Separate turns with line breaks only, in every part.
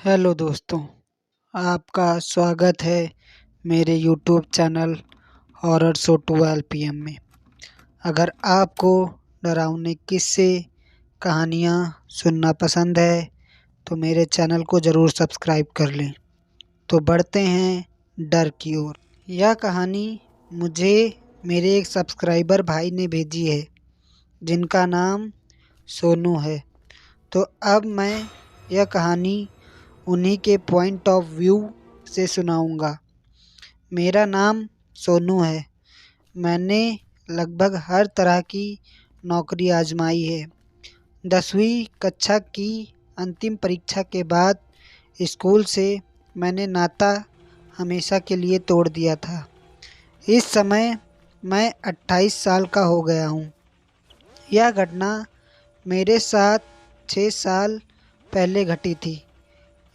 Hello दोस्तों, आपका स्वागत है मेरे YouTube channel horror show 12 PM में। अगर आपको डरावने किस्से कहानियाँ सुनना पसंद है तो मेरे चैनल को ज़रूर सब्सक्राइब कर लें। तो बढ़ते हैं डर की ओर। यह कहानी मुझे मेरे एक सब्सक्राइबर भाई ने भेजी है जिनका नाम सोनू है। तो अब मैं यह कहानी उन्हीं के पॉइंट ऑफ व्यू से सुनाऊंगा। मेरा नाम सोनू है। मैंने लगभग हर तरह की नौकरी आजमाई है। 10वीं कक्षा की अंतिम परीक्षा के बाद स्कूल से मैंने नाता हमेशा के लिए तोड़ दिया था। इस समय मैं 28 साल का हो गया हूँ। यह घटना मेरे साथ 6 साल पहले घटी थी।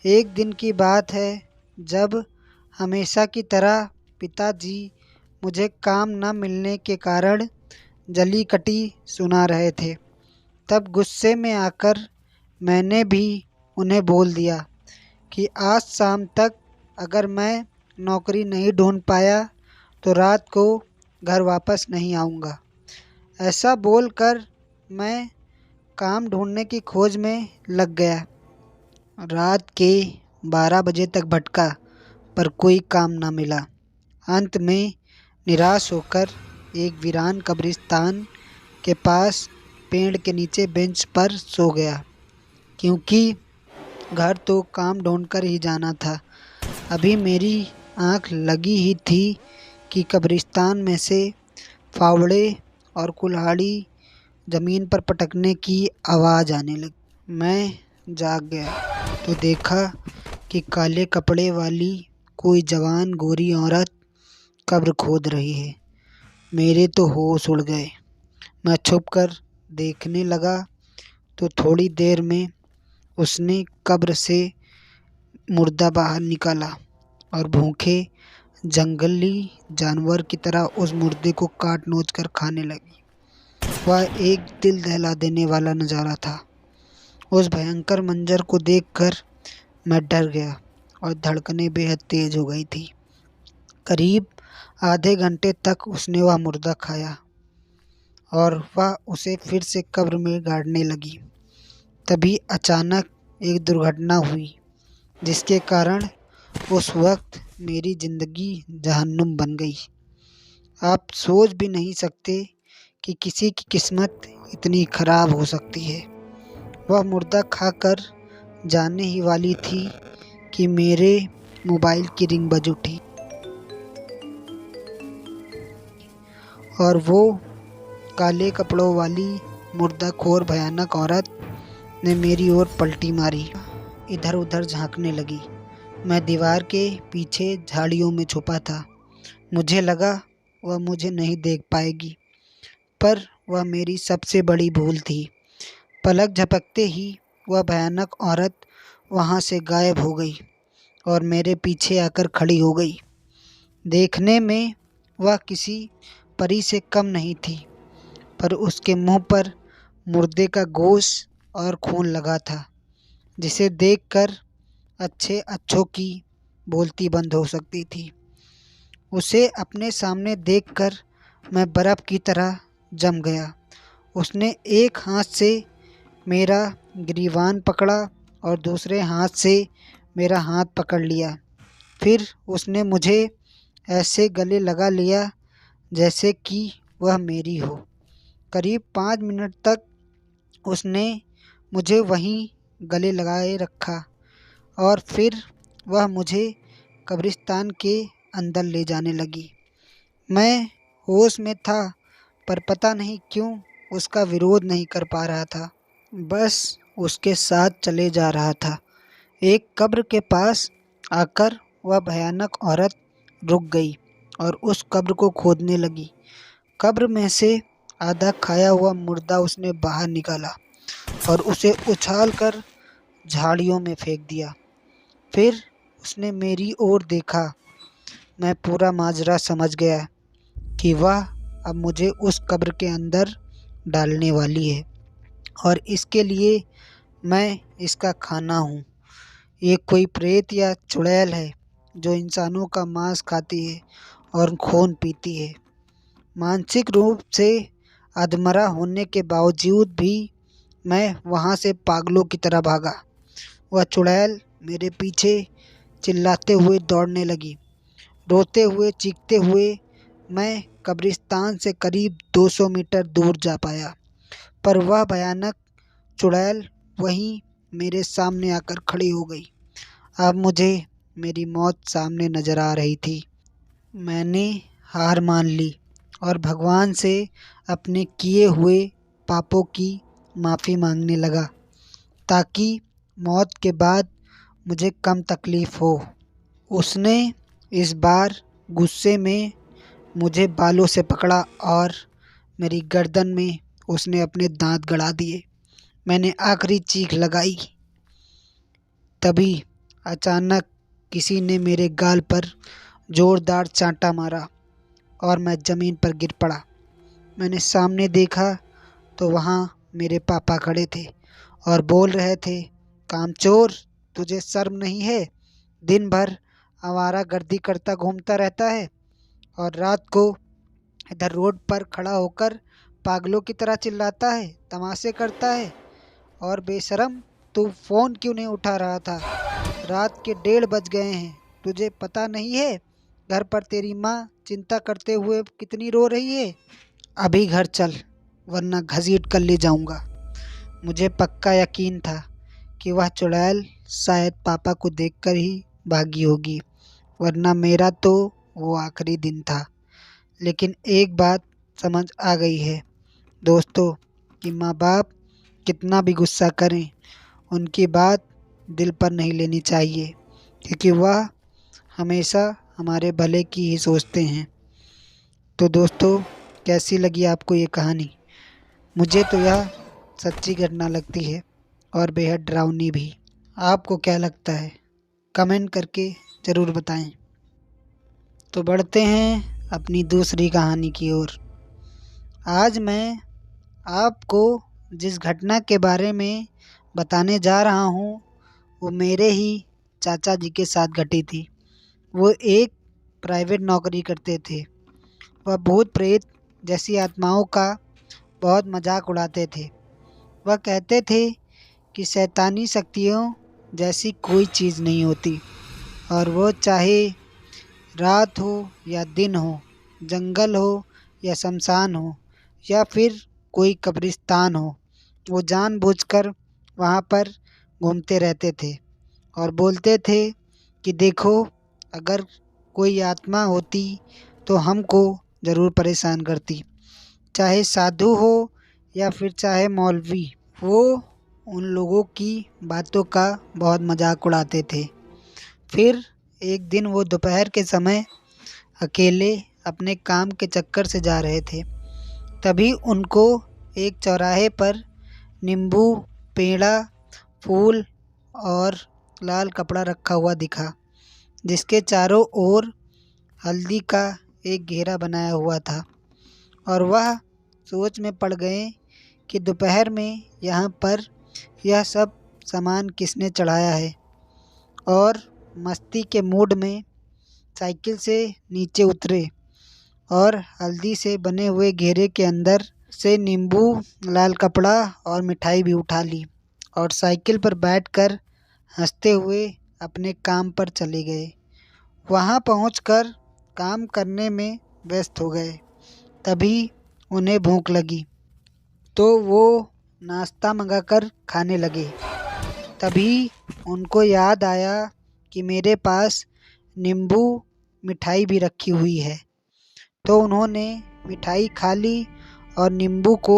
एक दिन की बात है जब हमेशा की तरह पिताजी मुझे काम न मिलने के कारण जली कटी सुना रहे थे। तब गुस्से में आकर मैंने भी उन्हें बोल दिया कि आज शाम तक अगर मैं नौकरी नहीं ढूंढ पाया तो रात को घर वापस नहीं आऊँगा। ऐसा बोलकर मैं काम ढूंढने की खोज में लग गया। रात के 12 बजे तक भटका पर कोई काम ना मिला। अंत में निराश होकर एक वीरान कब्रिस्तान के पास पेड़ के नीचे बेंच पर सो गया, क्योंकि घर तो काम ढूंढकर ही जाना था। अभी मेरी आंख लगी ही थी कि कब्रिस्तान में से फावड़े और कुल्हाड़ी ज़मीन पर पटकने की आवाज़ आने लगी। मैं जाग गया तो देखा कि काले कपड़े वाली कोई जवान गोरी औरत कब्र खोद रही है। मेरे तो होश उड़ गए। मैं छुपकर देखने लगा तो थोड़ी देर में उसने कब्र से मुर्दा बाहर निकाला और भूखे जंगली जानवर की तरह उस मुर्दे को काट नोच कर खाने लगी। वह एक दिल दहला देने वाला नज़ारा था। उस भयंकर मंजर को देखकर मैं डर गया और धड़कनें बेहद तेज हो गई थी। करीब आधे घंटे तक उसने वह मुर्दा खाया और वह उसे फिर से कब्र में गाड़ने लगी। तभी अचानक एक दुर्घटना हुई जिसके कारण उस वक्त मेरी ज़िंदगी जहन्नुम बन गई। आप सोच भी नहीं सकते कि किसी की किस्मत इतनी खराब हो सकती है। वह मुर्दा खाकर जाने ही वाली थी कि मेरे मोबाइल की रिंग बज उठी और वो काले कपड़ों वाली मुर्दाखोर भयानक औरत ने मेरी ओर पलटी मारी। इधर उधर झांकने लगी। मैं दीवार के पीछे झाड़ियों में छुपा था। मुझे लगा वह मुझे नहीं देख पाएगी, पर वह मेरी सबसे बड़ी भूल थी। पलक झपकते ही वह भयानक औरत वहाँ से गायब हो गई और मेरे पीछे आकर खड़ी हो गई। देखने में वह किसी परी से कम नहीं थी, पर उसके मुंह पर मुर्दे का गोश्त और खून लगा था, जिसे देखकर अच्छे अच्छों की बोलती बंद हो सकती थी। उसे अपने सामने देखकर मैं बर्फ़ की तरह जम गया। उसने एक हाथ से मेरा ग्रीवान पकड़ा और दूसरे हाथ से मेरा हाथ पकड़ लिया। फिर उसने मुझे ऐसे गले लगा लिया जैसे कि वह मेरी हो। करीब 5 मिनट तक उसने मुझे वहीं गले लगाए रखा और फिर वह मुझे कब्रिस्तान के अंदर ले जाने लगी। मैं होश में था, पर पता नहीं क्यों उसका विरोध नहीं कर पा रहा था, बस उसके साथ चले जा रहा था। एक कब्र के पास आकर वह भयानक औरत रुक गई और उस कब्र को खोदने लगी। कब्र में से आधा खाया हुआ मुर्दा उसने बाहर निकाला और उसे उछालकर झाड़ियों में फेंक दिया। फिर उसने मेरी ओर देखा। मैं पूरा माजरा समझ गया कि वह अब मुझे उस कब्र के अंदर डालने वाली है और इसके लिए मैं इसका खाना हूँ। ये कोई प्रेत या चुड़ैल है जो इंसानों का मांस खाती है और खून पीती है। मानसिक रूप से अधमरा होने के बावजूद भी मैं वहाँ से पागलों की तरह भागा। वह चुड़ैल मेरे पीछे चिल्लाते हुए दौड़ने लगी। रोते हुए चीखते हुए मैं कब्रिस्तान से करीब 200 मीटर दूर जा पाया, पर वह भयानक चुड़ैल वहीं मेरे सामने आकर खड़ी हो गई। अब मुझे मेरी मौत सामने नजर आ रही थी। मैंने हार मान ली और भगवान से अपने किए हुए पापों की माफ़ी मांगने लगा, ताकि मौत के बाद मुझे कम तकलीफ़ हो। उसने इस बार गुस्से में मुझे बालों से पकड़ा और मेरी गर्दन में उसने अपने दांत गड़ा दिए। मैंने आखिरी चीख लगाई, तभी अचानक किसी ने मेरे गाल पर जोरदार चांटा मारा और मैं ज़मीन पर गिर पड़ा। मैंने सामने देखा तो वहाँ मेरे पापा खड़े थे और बोल रहे थे, कामचोर, तुझे शर्म नहीं है? दिन भर आवारागर्दी करता घूमता रहता है और रात को इधर रोड पर खड़ा होकर पागलों की तरह चिल्लाता है, तमाशे करता है। और बेशरम, तू फ़ोन क्यों नहीं उठा रहा था? रात के 1:30 बज गए हैं, तुझे पता नहीं है घर पर तेरी माँ चिंता करते हुए कितनी रो रही है? अभी घर चल, वरना घसीट कर ले जाऊंगा। मुझे पक्का यकीन था कि वह चुड़ैल शायद पापा को देखकर ही भागी होगी, वरना मेरा तो वो आखिरी दिन था। लेकिन एक बात समझ आ गई है दोस्तों, कि माँ बाप कितना भी गुस्सा करें, उनकी बात दिल पर नहीं लेनी चाहिए, क्योंकि वह हमेशा हमारे भले की ही सोचते हैं। तो दोस्तों, कैसी लगी आपको ये कहानी? मुझे तो यह सच्ची घटना लगती है और बेहद डरावनी भी। आपको क्या लगता है? कमेंट करके ज़रूर बताएं। तो बढ़ते हैं अपनी दूसरी कहानी की ओर। आज मैं आपको जिस घटना के बारे में बताने जा रहा हूँ, वो मेरे ही चाचा जी के साथ घटी थी। वो एक प्राइवेट नौकरी करते थे। वह भूत प्रेत जैसी आत्माओं का बहुत मजाक उड़ाते थे। वह कहते थे कि शैतानी शक्तियों जैसी कोई चीज़ नहीं होती, और वो चाहे रात हो या दिन हो, जंगल हो या शमशान हो या फिर कोई कब्रिस्तान हो, वो जानबूझकर वहाँ पर घूमते रहते थे और बोलते थे कि देखो, अगर कोई आत्मा होती तो हमको ज़रूर परेशान करती, चाहे साधु हो या फिर चाहे मौलवी। वो उन लोगों की बातों का बहुत मजाक उड़ाते थे। फिर एक दिन वो दोपहर के समय अकेले अपने काम के चक्कर से जा रहे थे। तभी उनको एक चौराहे पर नींबू, पेड़ा, फूल और लाल कपड़ा रखा हुआ दिखा, जिसके चारों ओर हल्दी का एक घेरा बनाया हुआ था। और वह सोच में पड़ गए कि दोपहर में यहाँ पर यह सब सामान किसने चढ़ाया है, और मस्ती के मूड में साइकिल से नीचे उतरे और हल्दी से बने हुए घेरे के अंदर से नींबू, लाल कपड़ा और मिठाई भी उठा ली और साइकिल पर बैठकर हंसते हुए अपने काम पर चले गए। वहाँ पहुंचकर काम करने में व्यस्त हो गए। तभी उन्हें भूख लगी तो वो नाश्ता मंगाकर खाने लगे। तभी उनको याद आया कि मेरे पास नींबू मिठाई भी रखी हुई है। तो उन्होंने मिठाई खा ली और नींबू को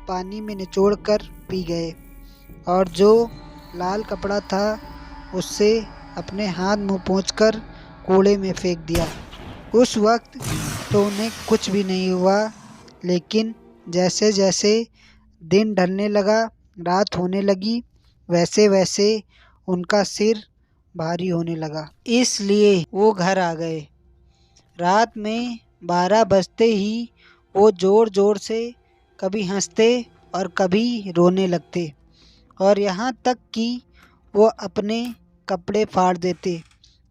पानी में निचोड़कर पी गए, और जो लाल कपड़ा था उससे अपने हाथ मुंह पोंछकर कूड़े में फेंक दिया। उस वक्त तो उन्हें कुछ भी नहीं हुआ, लेकिन जैसे जैसे दिन ढलने लगा, रात होने लगी, वैसे वैसे उनका सिर भारी होने लगा। इसलिए वो घर आ गए। रात में 12 बजते ही वो ज़ोर ज़ोर से कभी हंसते और कभी रोने लगते, और यहाँ तक कि वो अपने कपड़े फाड़ देते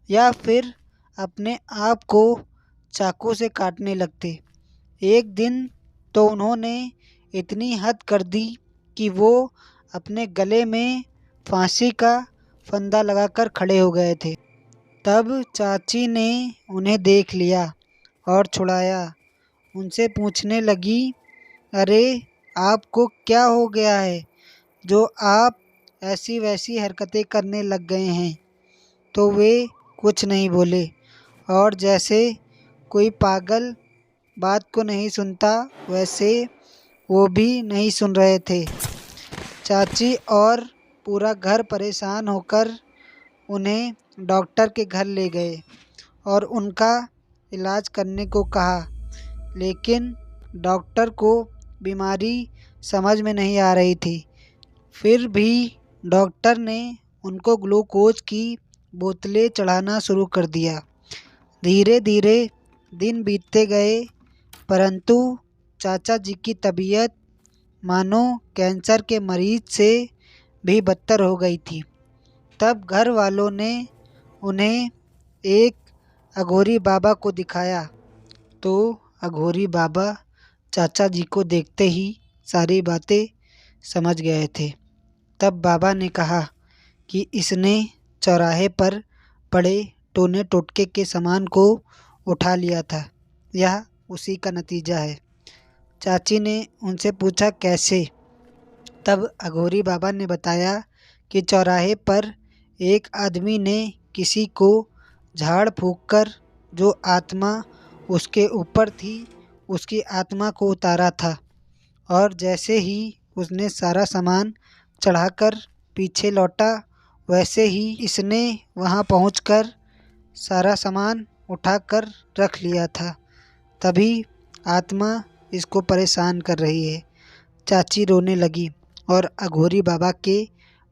या फिर अपने आप को चाकू से काटने लगते। एक दिन तो उन्होंने इतनी हद कर दी कि वो अपने गले में फांसी का फंदा लगाकर खड़े हो गए थे। तब चाची ने उन्हें देख लिया और छुड़ाया। उनसे पूछने लगी, अरे आपको क्या हो गया है जो आप ऐसी वैसी हरकतें करने लग गए हैं? तो वे कुछ नहीं बोले और जैसे कोई पागल बात को नहीं सुनता वैसे वो भी नहीं सुन रहे थे। चाची और पूरा घर परेशान होकर उन्हें डॉक्टर के घर ले गए और उनका इलाज करने को कहा, लेकिन डॉक्टर को बीमारी समझ में नहीं आ रही थी। फिर भी डॉक्टर ने उनको ग्लूकोज की बोतलें चढ़ाना शुरू कर दिया। धीरे धीरे दिन बीतते गए, परंतु चाचा जी की तबीयत मानो कैंसर के मरीज से भी बदतर हो गई थी। तब घर वालों ने उन्हें एक अघोरी बाबा को दिखाया, तो अघोरी बाबा चाचा जी को देखते ही सारी बातें समझ गए थे। तब बाबा ने कहा कि इसने चौराहे पर पड़े टोने टोटके के सामान को उठा लिया था, यह उसी का नतीजा है। चाची ने उनसे पूछा कैसे? तब अघोरी बाबा ने बताया कि चौराहे पर एक आदमी ने किसी को झाड़ फूंक कर जो आत्मा उसके ऊपर थी उसकी आत्मा को उतारा था, और जैसे ही उसने सारा सामान चढ़ाकर पीछे लौटा वैसे ही इसने वहां पहुंचकर सारा सामान उठाकर रख लिया था। तभी आत्मा इसको परेशान कर रही है। चाची रोने लगी और अघोरी बाबा के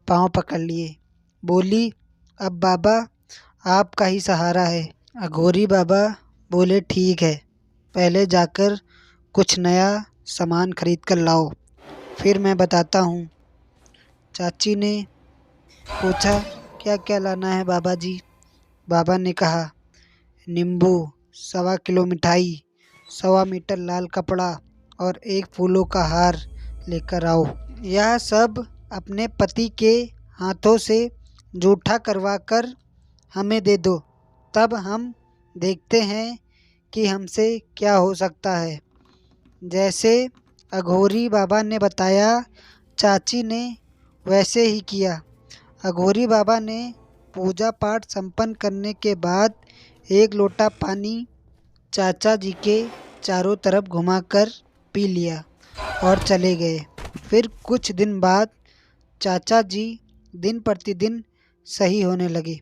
पांव पकड़ लिए। बोली, अब बाबा आपका ही सहारा है। अघोरी बाबा बोले, ठीक है, पहले जाकर कुछ नया सामान खरीद कर लाओ, फिर मैं बताता हूँ। चाची ने पूछा, क्या क्या लाना है बाबा जी? बाबा ने कहा, नींबू, 1.25 किलो मिठाई, 1.25 मीटर लाल कपड़ा और एक फूलों का हार लेकर आओ। यह सब अपने पति के हाथों से जूठा करवा कर हमें दे दो, तब हम देखते हैं कि हमसे क्या हो सकता है। जैसे अघोरी बाबा ने बताया, चाची ने वैसे ही किया। अघोरी बाबा ने पूजा पाठ संपन्न करने के बाद एक लोटा पानी चाचा जी के चारों तरफ घुमाकर पी लिया और चले गए। फिर कुछ दिन बाद चाचा जी दिन प्रतिदिन सही होने लगे।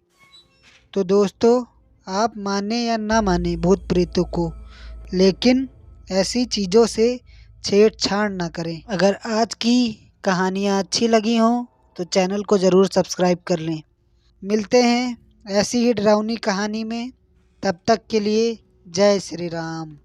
तो दोस्तों, आप माने या ना माने भूत प्रेतों को, लेकिन ऐसी चीज़ों से छेड़छाड़ ना करें। अगर आज की कहानियाँ अच्छी लगी हों तो चैनल को ज़रूर सब्सक्राइब कर लें। मिलते हैं ऐसी ही डरावनी कहानी में, तब तक के लिए जय श्री राम।